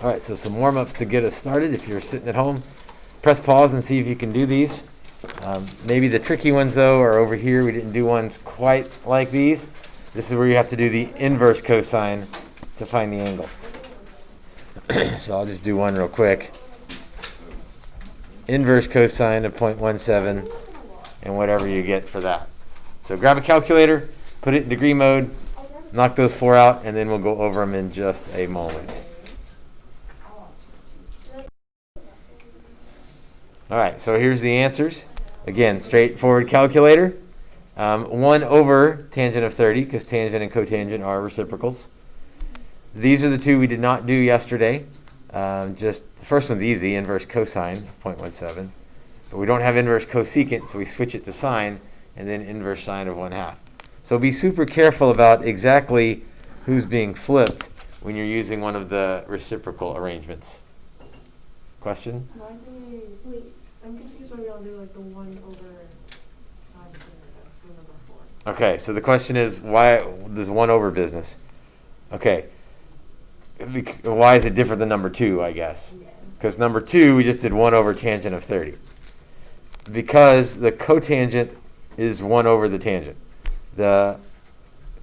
All right, so some warm-ups to get us started. If you're sitting at home, press pause and see if you can do these. Maybe the tricky ones, though, are over here. We didn't do ones quite like these. This is where you have to do the inverse cosine to find the angle. So I'll just do one real quick. Inverse cosine of 0.17 and whatever you get for that. So grab a calculator, put it in degree mode, knock those four out, and then we'll go over them in just a moment. All right, so here's the answers. Again, straightforward calculator. 1 over tangent of 30, because tangent and cotangent are reciprocals. These are the two we did not do yesterday. Just the first one's easy, inverse cosine of 0.17. But we don't have inverse cosecant, so we switch it to sine, and then inverse sine of 1/2. So be super careful about exactly who's being flipped when you're using one of the reciprocal arrangements. Question? Why do we, wait, I'm confused why we don't do like the 1 over sine for number 4. Okay, so the question is, why this 1 over business? Okay, why is it different than number 2, I guess? Because number 2, we just did 1 over tangent of 30. Because the cotangent is 1 over the tangent. The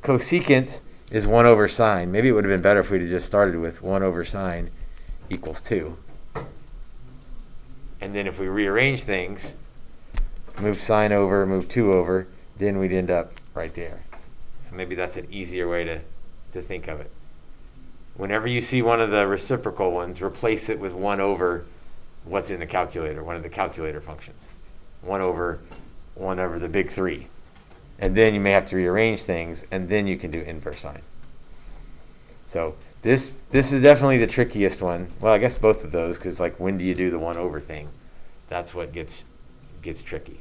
cosecant is 1 over sine. Maybe it would have been better if we'd have just started with 1 over sine equals 2. And then if we rearrange things, move sine over, move 2 over, then we'd end up right there. So maybe that's an easier way to think of it. Whenever you see one of the reciprocal ones, replace it with 1 over what's in the calculator, one of the calculator functions. 1 over the big 3. And then you may have to rearrange things, and then you can do inverse sine. So this is definitely the trickiest one. Well, I guess both of those, because like when do you do the 1 over thing? That's what gets tricky.